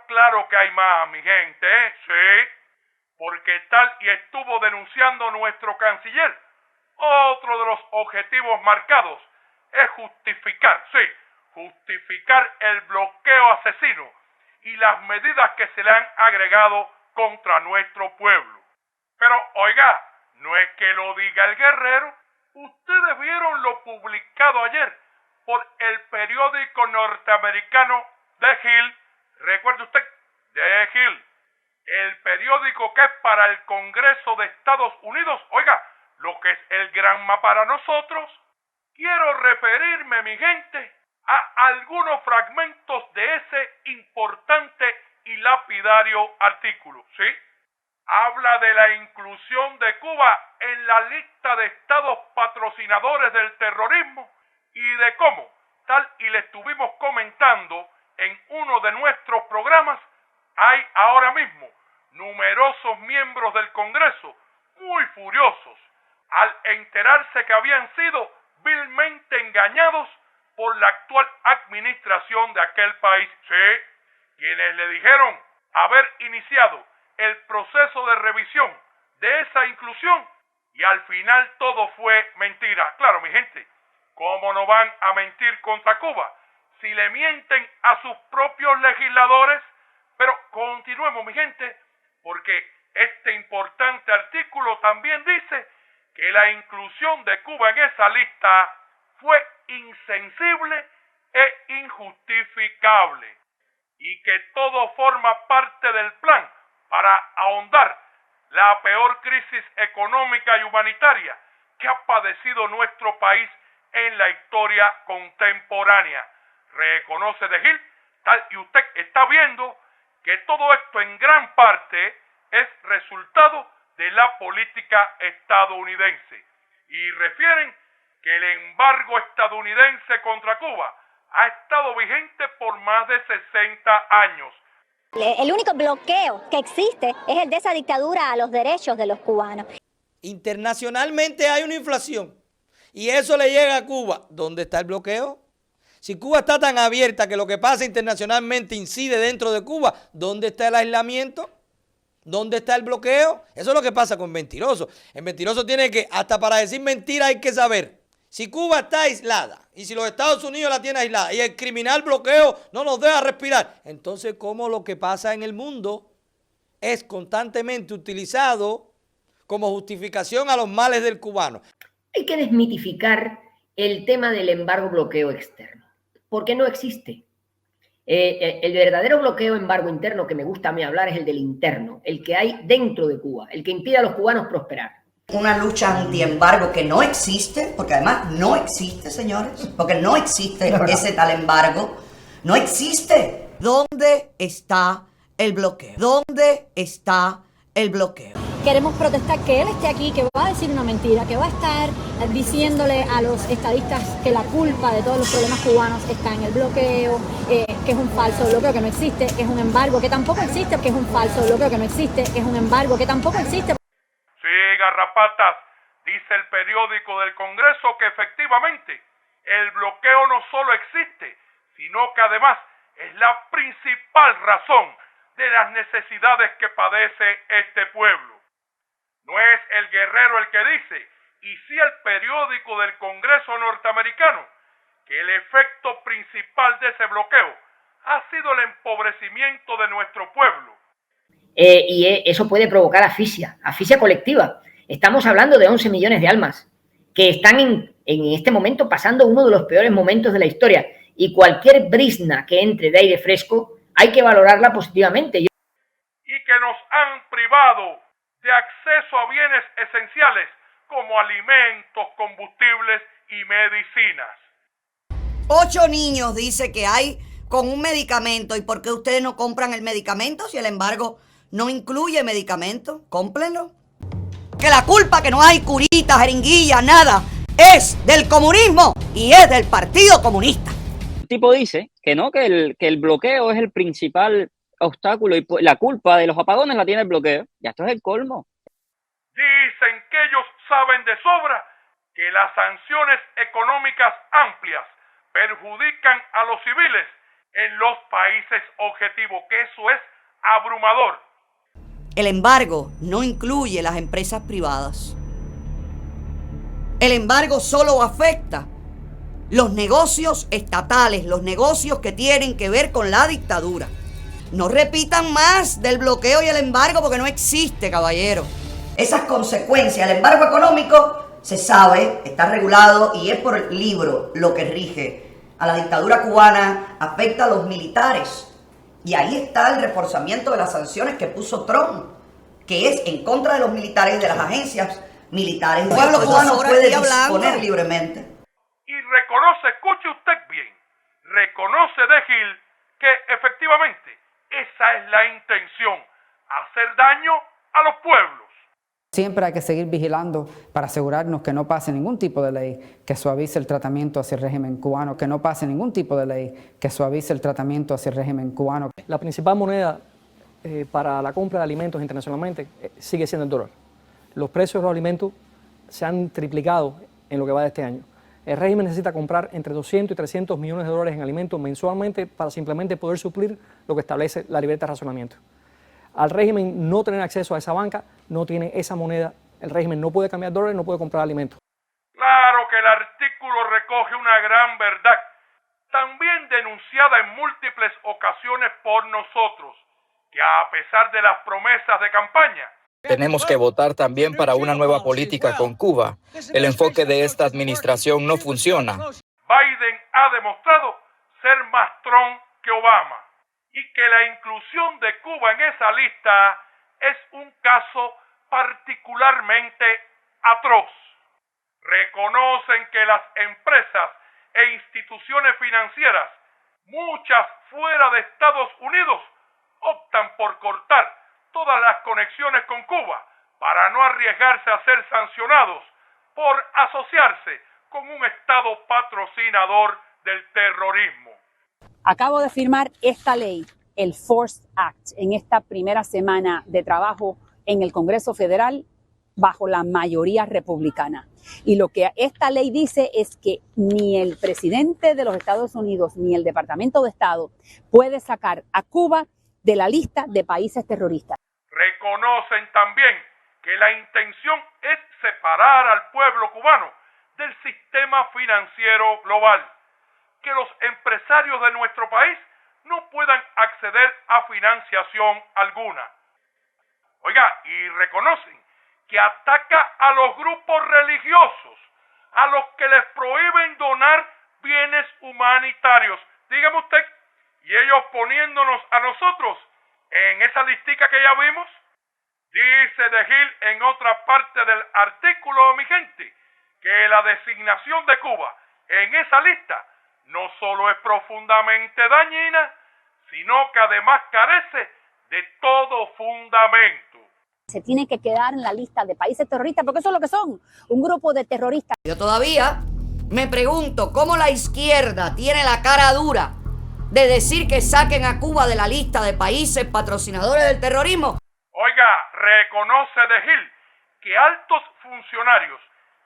Claro que hay más, mi gente, ¿eh? Sí, porque tal y estuvo denunciando nuestro canciller. Otro de los objetivos marcados es justificar el bloqueo asesino y las medidas que se le han agregado contra nuestro pueblo. Pero, oiga, no es que lo diga el guerrero. Ustedes vieron lo publicado ayer por el periódico norteamericano The Hill. Recuerde usted, The Hill, el periódico que es para el Congreso de Estados Unidos, oiga, lo que es el Granma para nosotros. Quiero referirme, mi gente, a algunos fragmentos de ese importante y lapidario artículo, ¿sí? Habla de la inclusión de Cuba en la lista de estados patrocinadores del terrorismo y de cómo, tal y le estuvimos comentando en uno de nuestros programas, hay ahora mismo numerosos miembros del Congreso muy furiosos al enterarse que habían sido vilmente engañados por la actual administración de aquel país. Sí, quienes le dijeron haber iniciado el proceso de revisión de esa inclusión y al final todo fue mentira. Claro, mi gente, ¿cómo no van a mentir contra Cuba si le mienten a sus propios legisladores? Pero continuemos, mi gente, porque este importante artículo también dice que la inclusión de Cuba en esa lista fue insensible e injustificable y que todo forma parte del plan para ahondar la peor crisis económica y humanitaria que ha padecido nuestro país en la historia contemporánea. Reconoce De Gil, tal y usted está viendo que todo esto en gran parte es resultado de la política estadounidense y refieren que el embargo estadounidense contra Cuba ha estado vigente por más de 60 años. El único bloqueo que existe es el de esa dictadura a los derechos de los cubanos. Internacionalmente hay una inflación y eso le llega a Cuba. ¿Dónde está el bloqueo? Si Cuba está tan abierta que lo que pasa internacionalmente incide dentro de Cuba, ¿dónde está el aislamiento? ¿Dónde está el bloqueo? Eso es lo que pasa con Mentiroso. El mentiroso tiene que, hasta para decir mentira hay que saber. Si Cuba está aislada y si los Estados Unidos la tienen aislada y el criminal bloqueo no nos deja respirar, entonces ¿cómo lo que pasa en el mundo es constantemente utilizado como justificación a los males del cubano? Hay que desmitificar el tema del embargo bloqueo externo, porque no existe. El verdadero bloqueo embargo interno que me gusta a mí hablar es el del interno, el que hay dentro de Cuba, el que impide a los cubanos prosperar. Una lucha antiembargo que no existe, porque además no existe, señores, porque no existe ese tal embargo, no existe. ¿Dónde está el bloqueo? ¿Dónde está el bloqueo? Queremos protestar que él esté aquí, que va a decir una mentira, que va a estar diciéndole a los estadistas que la culpa de todos los problemas cubanos está en el bloqueo, que es un falso bloqueo, que no existe, que es un embargo, que tampoco existe, que es un falso bloqueo, que no existe, que es un embargo, que tampoco existe. Sí, garrapatas, dice el periódico del Congreso que efectivamente el bloqueo no solo existe, sino que además es la principal razón de las necesidades que padece este pueblo. No es el guerrero el que dice, y sí el periódico del Congreso norteamericano, que el efecto principal de ese bloqueo ha sido el empobrecimiento de nuestro pueblo. Y eso puede provocar asfixia colectiva. Estamos hablando de 11 millones de almas que están en este momento pasando uno de los peores momentos de la historia. Y cualquier brizna que entre de aire fresco hay que valorarla positivamente. Y que nos han privado de acceso a bienes esenciales como alimentos, combustibles y medicinas. 8 niños dice que hay con un medicamento. ¿Y por qué ustedes no compran el medicamento si el embargo no incluye medicamento? Cómprenlo. Que la culpa que no hay curitas, jeringuillas, nada, es del comunismo y es del Partido Comunista. El tipo dice que no, que el bloqueo es el principal obstáculo y la culpa de los apagones la tiene el bloqueo. Ya esto es el colmo. Dicen que ellos saben de sobra que las sanciones económicas amplias perjudican a los civiles en los países objetivos, que eso es abrumador. El embargo no incluye las empresas privadas. El embargo solo afecta los negocios estatales, los negocios que tienen que ver con la dictadura. No repitan más del bloqueo y el embargo porque no existe, caballero. Esas consecuencias, el embargo económico, se sabe, está regulado y es por el libro lo que rige a la dictadura cubana, afecta a los militares. Y ahí está el reforzamiento de las sanciones que puso Trump, que es en contra de los militares y de las agencias militares. El pueblo cubano puede disponer libremente. Y reconoce, escuche usted bien, reconoce de Gil que efectivamente esa es la intención, hacer daño a los pueblos. Siempre hay que seguir vigilando para asegurarnos que no pase ningún tipo de ley que suavice el tratamiento hacia el régimen cubano, que no pase ningún tipo de ley que suavice el tratamiento hacia el régimen cubano. La principal moneda para la compra de alimentos internacionalmente sigue siendo el dólar. Los precios de los alimentos se han triplicado en lo que va de este año. El régimen necesita comprar entre 200 y 300 millones de dólares en alimentos mensualmente para simplemente poder suplir lo que establece la libertad de razonamiento. Al régimen no tener acceso a esa banca, no tiene esa moneda, el régimen no puede cambiar dólares, no puede comprar alimentos. Claro que el artículo recoge una gran verdad, también denunciada en múltiples ocasiones por nosotros, que a pesar de las promesas de campaña, tenemos que votar también para una nueva política con Cuba. El enfoque de esta administración no funciona. Biden ha demostrado ser más Trump que Obama, y que la inclusión de Cuba en esa lista es un caso particularmente atroz. Reconocen que las empresas e instituciones financieras, muchas fuera de Estados Unidos, optan por cortar todas las conexiones con Cuba para no arriesgarse a ser sancionados por asociarse con un Estado patrocinador del terrorismo. Acabo de firmar esta ley, el FORCE Act, en esta primera semana de trabajo en el Congreso Federal bajo la mayoría republicana. Y lo que esta ley dice es que ni el presidente de los Estados Unidos ni el Departamento de Estado puede sacar a Cuba de la lista de países terroristas. Reconocen también que la intención es separar al pueblo cubano del sistema financiero global, que los empresarios de nuestro país no puedan acceder a financiación alguna. Oiga, y reconocen que ataca a los grupos religiosos, a los que les prohíben donar bienes humanitarios. Dígame usted, y ellos poniéndonos a nosotros en esa listica que ya vimos. Dice De Gil en otra parte del artículo, mi gente, que la designación de Cuba en esa lista no solo es profundamente dañina, sino que además carece de todo fundamento. Se tiene que quedar en la lista de países terroristas porque eso es lo que son, un grupo de terroristas. Yo todavía me pregunto cómo la izquierda tiene la cara dura de decir que saquen a Cuba de la lista de países patrocinadores del terrorismo. Oiga, reconoce De Gil que altos funcionarios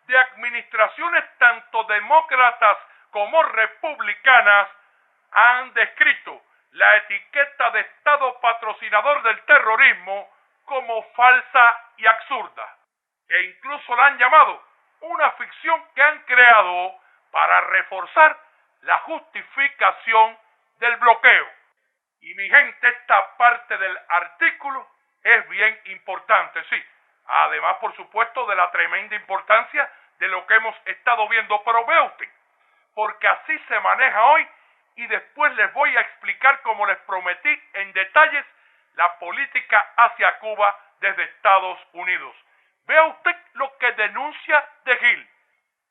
de administraciones tanto demócratas como republicanas han descrito la etiqueta de Estado patrocinador del terrorismo como falsa y absurda, que incluso la han llamado una ficción que han creado para reforzar la justificación del bloqueo. Y mi gente, esta parte del artículo es bien importante, sí. Además, por supuesto, de la tremenda importancia de lo que hemos estado viendo. Pero vea usted, porque así se maneja hoy y después les voy a explicar, como les prometí, en detalles la política hacia Cuba desde Estados Unidos. Vea usted lo que denuncia De Gil.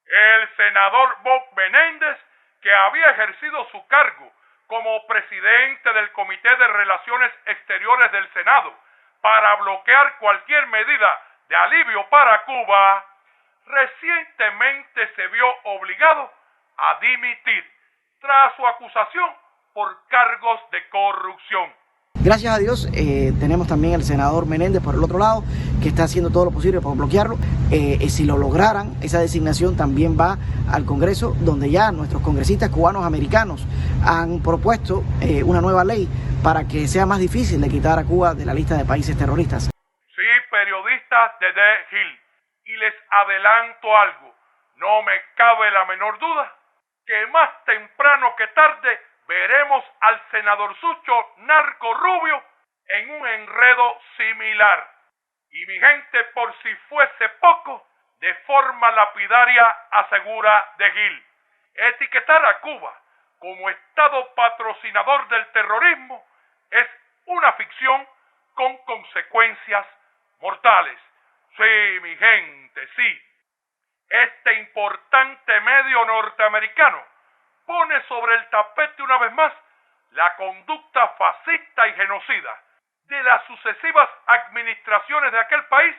El senador Bob Menéndez que había ejercido su cargo como presidente del Comité de Relaciones Exteriores del Senado para bloquear cualquier medida de alivio para Cuba, recientemente se vio obligado a dimitir tras su acusación por cargos de corrupción. Gracias a Dios tenemos también el senador Menéndez por el otro lado, que está haciendo todo lo posible para bloquearlo. Si lo lograran, esa designación también va al Congreso, donde ya nuestros congresistas cubanos americanos han propuesto una nueva ley para que sea más difícil de quitar a Cuba de la lista de países terroristas. Sí, periodistas de The Hill, y les adelanto algo, no me cabe la menor duda que más temprano que tarde veremos al senador Sucho Narco Rubio en un enredo similar. Y mi gente, por si fuese poco, de forma lapidaria asegura De Gil, etiquetar a Cuba como Estado patrocinador del terrorismo es una ficción con consecuencias mortales. Sí, mi gente, sí. Este importante medio norteamericano pone sobre el tapete una vez más la conducta fascista y genocida de las sucesivas administraciones de aquel país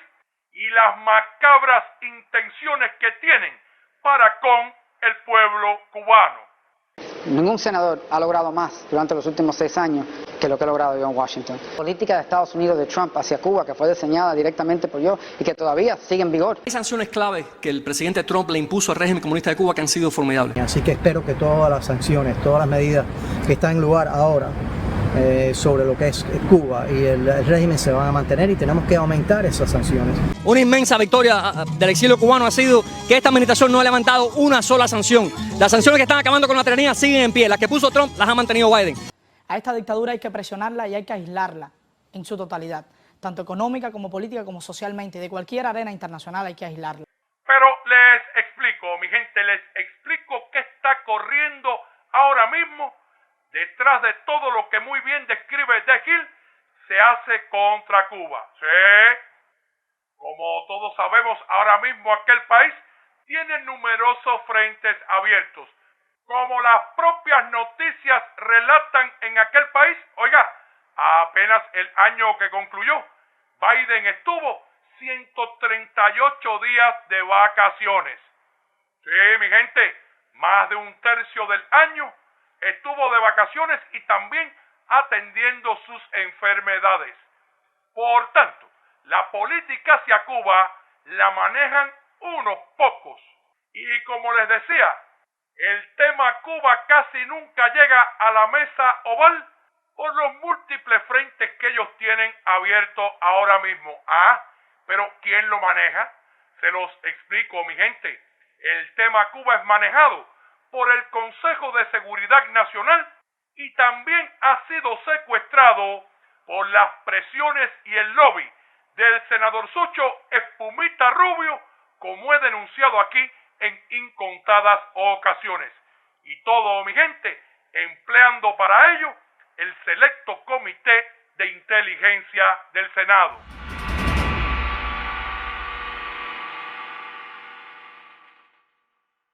y las macabras intenciones que tienen para con el pueblo cubano. Ningún senador ha logrado más durante los últimos 6 años que lo que ha logrado yo en Washington. La política de Estados Unidos de Trump hacia Cuba, que fue diseñada directamente por yo y que todavía sigue en vigor. Hay sanciones clave que el presidente Trump le impuso al régimen comunista de Cuba que han sido formidables. Así que espero que todas las sanciones, todas las medidas que están en lugar ahora sobre lo que es Cuba y el régimen se van a mantener y tenemos que aumentar esas sanciones. Una inmensa victoria del exilio cubano ha sido que esta administración no ha levantado una sola sanción. Las sanciones que están acabando con la tiranía siguen en pie. Las que puso Trump las ha mantenido Biden. A esta dictadura hay que presionarla y hay que aislarla en su totalidad, tanto económica como política como socialmente. De cualquier arena internacional hay que aislarla. Pero les explico, mi gente, les explico qué está corriendo ahora mismo detrás de todo lo que muy bien describe De Gil se hace contra Cuba. Sí, como todos sabemos, ahora mismo aquel país tiene numerosos frentes abiertos. Como las propias noticias relatan en aquel país, oiga, apenas el año que concluyó, Biden estuvo 138 días de vacaciones. Sí, mi gente, más de un tercio del año estuvo de vacaciones y también atendiendo sus enfermedades. Por tanto, la política hacia Cuba la manejan unos pocos. Y como les decía, el tema Cuba casi nunca llega a la mesa oval por los múltiples frentes que ellos tienen abiertos ahora mismo. Pero ¿quién lo maneja? Se los explico, mi gente. El tema Cuba es manejado por el Consejo de Seguridad Nacional y también ha sido secuestrado por las presiones y el lobby del senador Sucho Espumita Rubio, como he denunciado aquí en incontadas ocasiones. Y todo, mi gente, empleando para ello el selecto comité de inteligencia del Senado.